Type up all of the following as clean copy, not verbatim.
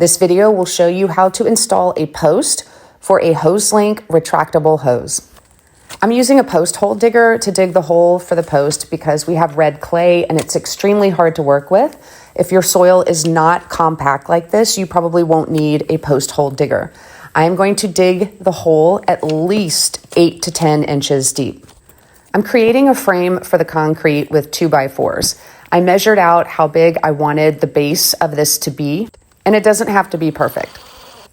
This video will show you how to install a post for a Hoselink retractable hose. I'm using a post hole digger to dig the hole for the post because we have red clay and it's extremely hard to work with. If your soil is not compact like this, you probably won't need a post hole digger. I am going to dig the hole at least 8 to 10 inches deep. I'm creating a frame for the concrete with 2x4s. I measured out how big I wanted the base of this to be, and it doesn't have to be perfect.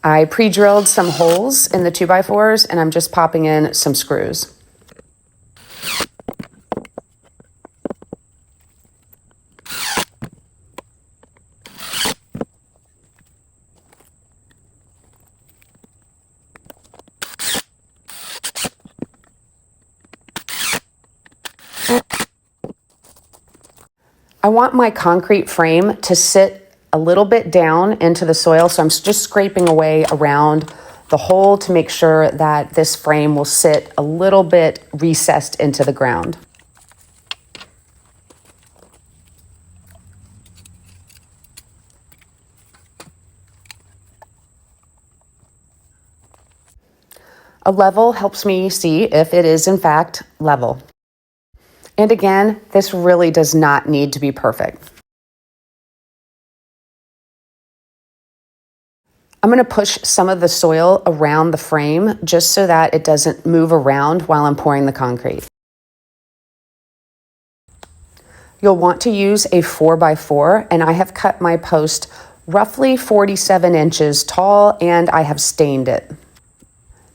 I pre-drilled some holes in the 2x4s and I'm just popping in some screws. I want my concrete frame to sit a little bit down into the soil, so I'm just scraping away around the hole to make sure that this frame will sit a little bit recessed into the ground. A level helps me see if it is in fact level. And again, this really does not need to be perfect. I'm going to push some of the soil around the frame just so that it doesn't move around while I'm pouring the concrete. You'll want to use a 4x4, and I have cut my post roughly 47 inches tall and I have stained it.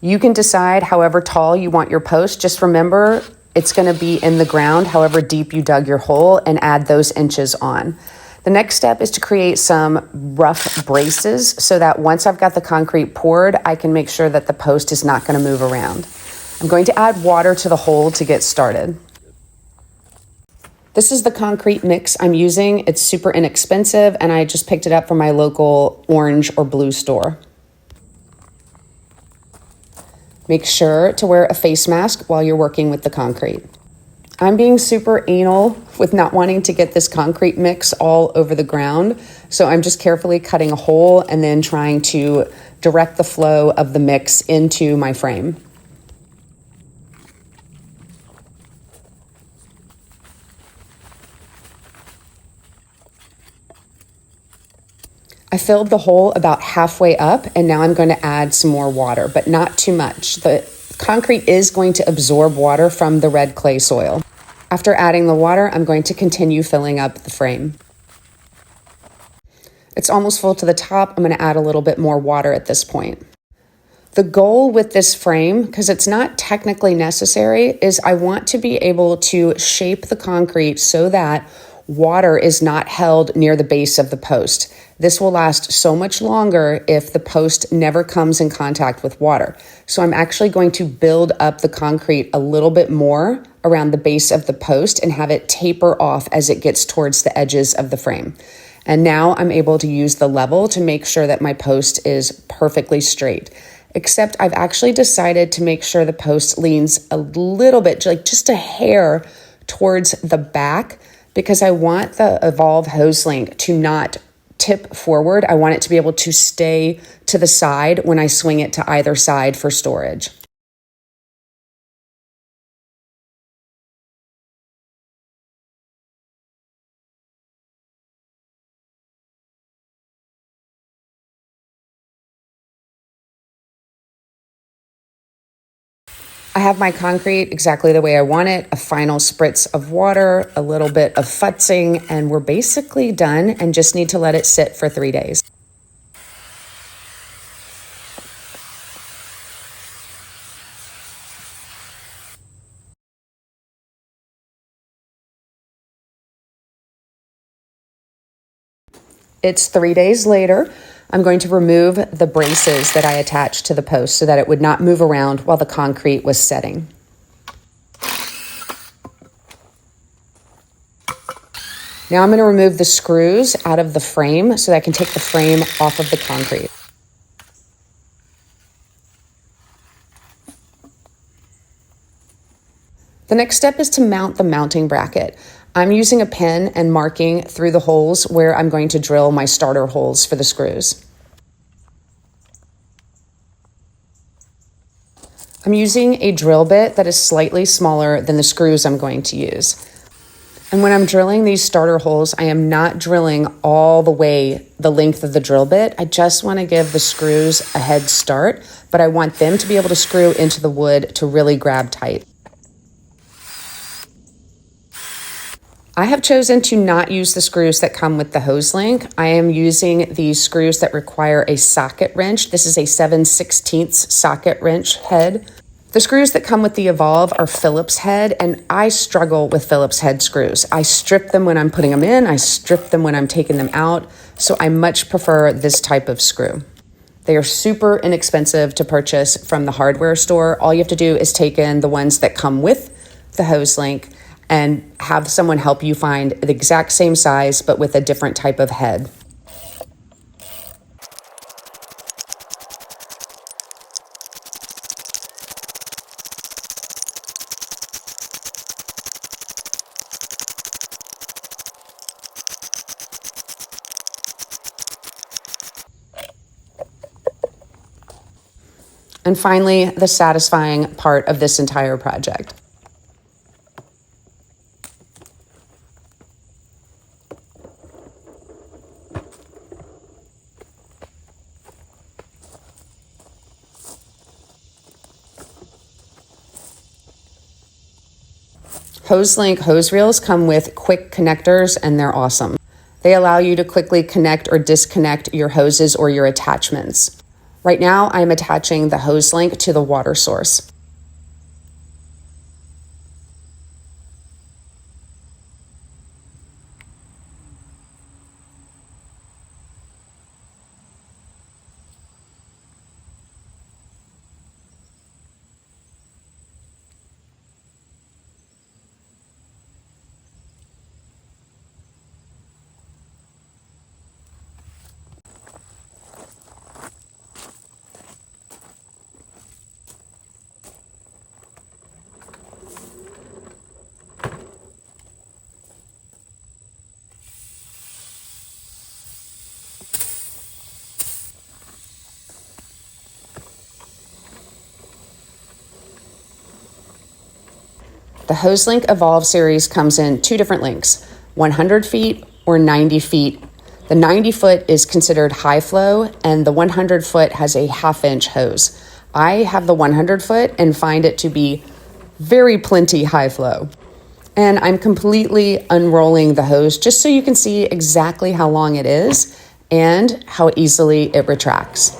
You can decide however tall you want your post. Just remember, it's going to be in the ground however deep you dug your hole, and add those inches on. The next step is to create some rough braces so that once I've got the concrete poured, I can make sure that the post is not going to move around. I'm going to add water to the hole to get started. This is the concrete mix I'm using. It's super inexpensive and I just picked it up from my local orange or blue store. Make sure to wear a face mask while you're working with the concrete. I'm being super anal with not wanting to get this concrete mix all over the ground, so I'm just carefully cutting a hole and then trying to direct the flow of the mix into my frame. I filled the hole about halfway up, and now I'm going to add some more water, but not too much. The concrete is going to absorb water from the red clay soil. After adding the water, I'm going to continue filling up the frame. It's almost full to the top. I'm going to add a little bit more water at this point. The goal with this frame, because it's not technically necessary, is I want to be able to shape the concrete so that water is not held near the base of the post. This will last so much longer if the post never comes in contact with water. So I'm actually going to build up the concrete a little bit more around the base of the post and have it taper off as it gets towards the edges of the frame. And now I'm able to use the level to make sure that my post is perfectly straight. Except I've actually decided to make sure the post leans a little bit, like just a hair towards the back, because I want the Evolve Hoselink to not tip forward. I want it to be able to stay to the side when I swing it to either side for storage. I have my concrete exactly the way I want it, a final spritz of water, a little bit of futzing, and we're basically done and just need to let it sit for 3 days. It's 3 days later. I'm going to remove the braces that I attached to the post so that it would not move around while the concrete was setting. Now I'm going to remove the screws out of the frame so that I can take the frame off of the concrete. The next step is to mount the mounting bracket. I'm using a pen and marking through the holes where I'm going to drill my starter holes for the screws. I'm using a drill bit that is slightly smaller than the screws I'm going to use. And when I'm drilling these starter holes, I am not drilling all the way the length of the drill bit. I just want to give the screws a head start, but I want them to be able to screw into the wood to really grab tight. I have chosen to not use the screws that come with the Hoselink. I am using the screws that require a socket wrench. This is a 7/16 socket wrench head. The screws that come with the Evolve are Phillips head, and I struggle with Phillips head screws. I strip them when I'm putting them in, I strip them when I'm taking them out, so I much prefer this type of screw. They are super inexpensive to purchase from the hardware store. All you have to do is take in the ones that come with the Hoselink and have someone help you find the exact same size, but with a different type of head. And finally, the satisfying part of this entire project. Hoselink hose reels come with quick connectors, and they're awesome. They allow you to quickly connect or disconnect your hoses or your attachments. Right now, I'm attaching the Hoselink to the water source. The Hoselink Evolve series comes in two different lengths, 100 feet or 90 feet. The 90 foot is considered high flow, and the 100 foot has a 1/2 inch hose. I have the 100 foot and find it to be very plenty high flow. And I'm completely unrolling the hose just so you can see exactly how long it is and how easily it retracts.